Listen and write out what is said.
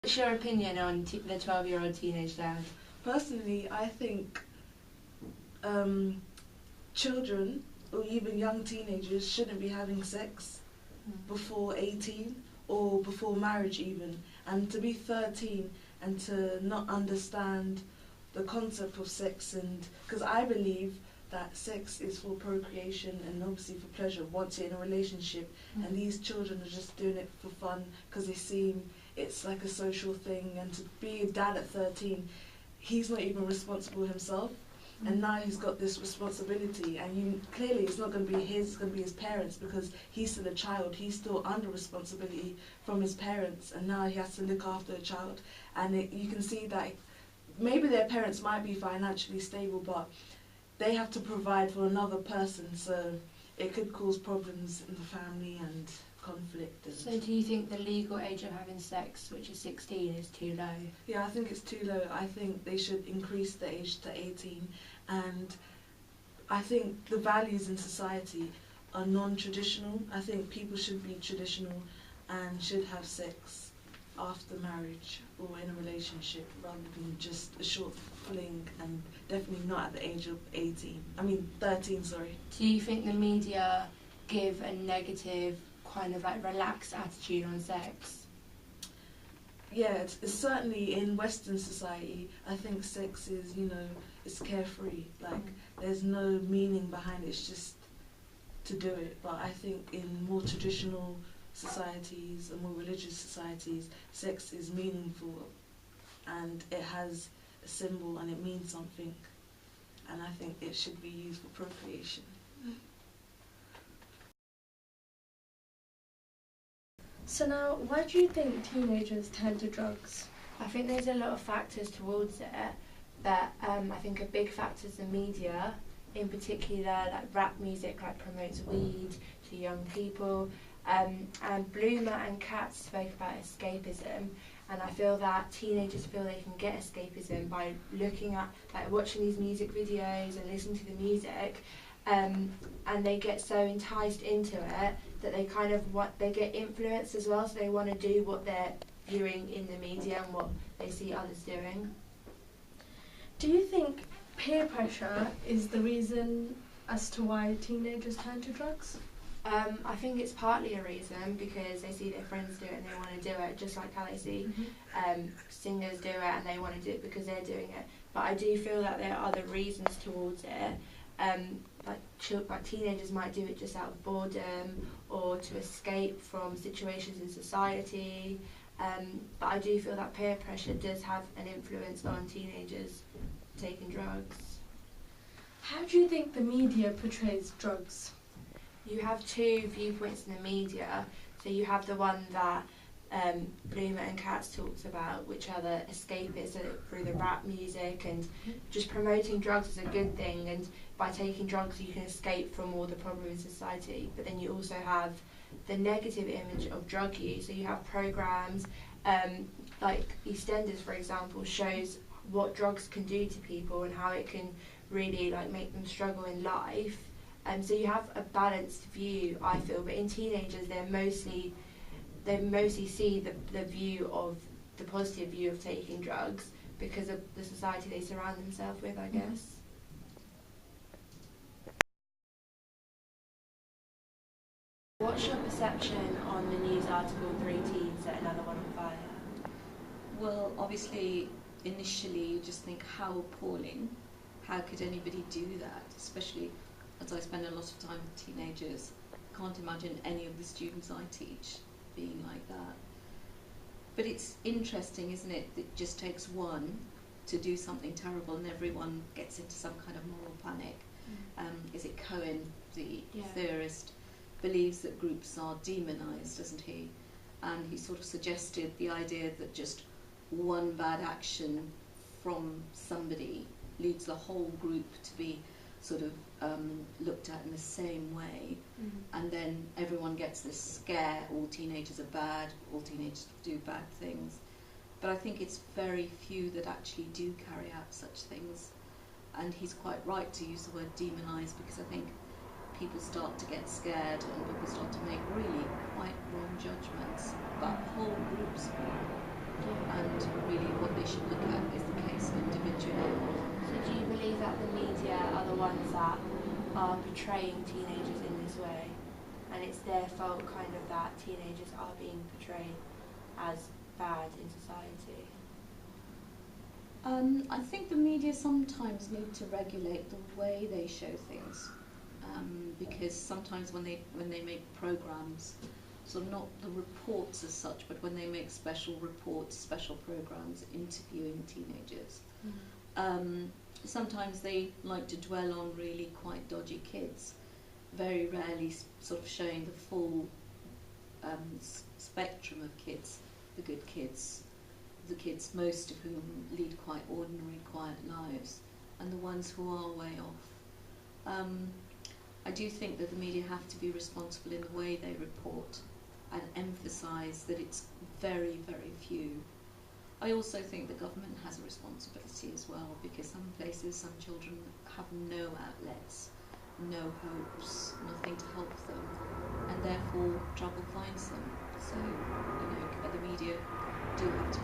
What's your opinion on the 12-year-old teenage dad? Personally, I think children or even young teenagers shouldn't be having sex before 18 or before marriage even. And to be 13 and to not understand the concept of sex, and because I believe that sex is for procreation and obviously for pleasure once you're in a relationship, and these children are just doing it for fun because they seem it's like a social thing. And to be a dad at 13, he's not even responsible himself, and now he's got this responsibility, and clearly it's not going to be his, it's going to be his parents, because he's still a child, he's still under responsibility from his parents, and now he has to look after a child. And you can see that maybe their parents might be financially stable, but they have to provide for another person, so it could cause problems in the family and conflict. And so do you think the legal age of having sex, which is 16, is too low? Yeah, I think it's too low. I think they should increase the age to 18, and I think the values in society are non-traditional. I think people should be traditional and should have sex after marriage or in a relationship rather than just a short fling, and definitely not at the age of 13, sorry. Do you think the media give a negative kind of like relaxed attitude on sex? Yeah, it's certainly in Western society. I think sex is, it's carefree. Like, there's no meaning behind it. It's just to do it. But I think in more traditional societies and more religious societies, sex is meaningful and it has a symbol and it means something. And I think it should be used for procreation. So now, why do you think teenagers turn to drugs? I think there's a lot of factors towards it, but I think a big factor is the media, in particular like rap music like promotes weed to young people, and Bloomer and Kat spoke about escapism, and I feel that teenagers feel they can get escapism by looking at, like watching these music videos and listening to the music, and they get so enticed into it that they kind of they get influenced as well, so they want to do what they're viewing in the media and what they see others doing. Do you think peer pressure is the reason as to why teenagers turn to drugs? I think it's partly a reason because they see their friends do it and they want to do it, just like how they see singers do it and they want to do it because they're doing it. But I do feel that there are other reasons towards it. Like teenagers might do it just out of boredom or to escape from situations in society. But I do feel that peer pressure does have an influence on teenagers taking drugs. How do you think the media portrays drugs? You have two viewpoints in the media. So you have the one that Bloomer and Katz talks about, which are the escapists through the rap music, and just promoting drugs is a good thing, and by taking drugs you can escape from all the problems in society. But then you also have the negative image of drug use. So you have programs like EastEnders, for example, shows what drugs can do to people and how it can really like make them struggle in life. So you have a balanced view, I feel, but in teenagers they mostly see the view of the positive view of taking drugs because of the society they surround themselves with, I guess. What's your perception on the news article 3 teens set another one on fire? Well, obviously, initially you just think how appalling. How could anybody do that? Especially as I spend a lot of time with teenagers. I can't imagine any of the students I teach being like that. But it's interesting, isn't it, that it just takes one to do something terrible and everyone gets into some kind of moral panic. Is it Cohen, the theorist, believes that groups are demonised, doesn't he? And he sort of suggested the idea that just one bad action from somebody leads the whole group to be sort of looked at in the same way, and then everyone gets this scare, all teenagers are bad, all teenagers do bad things. But I think it's very few that actually do carry out such things, and he's quite right to use the word demonise, because I think people start to get scared and people start to make really quite wrong judgments about whole groups of people. really what they should look at is the case individually. So do you believe that the media are the ones that are portraying teenagers in this way, and it's their fault kind of that teenagers are being portrayed as bad in society? I think the media sometimes need to regulate the way they show things, because sometimes when they make programs, so not the reports as such, but when they make special reports, special programs interviewing teenagers, sometimes they like to dwell on really quite dodgy kids, very rarely sort of showing the full spectrum of kids, the good kids, the kids most of whom lead quite ordinary, quiet lives, and the ones who are way off. I do think that the media have to be responsible in the way they report and emphasise that it's very, very few. I also think the government has a responsibility as well, because some places, some children have no outlets, no hopes, nothing to help them, and therefore trouble finds them. So, the media do have to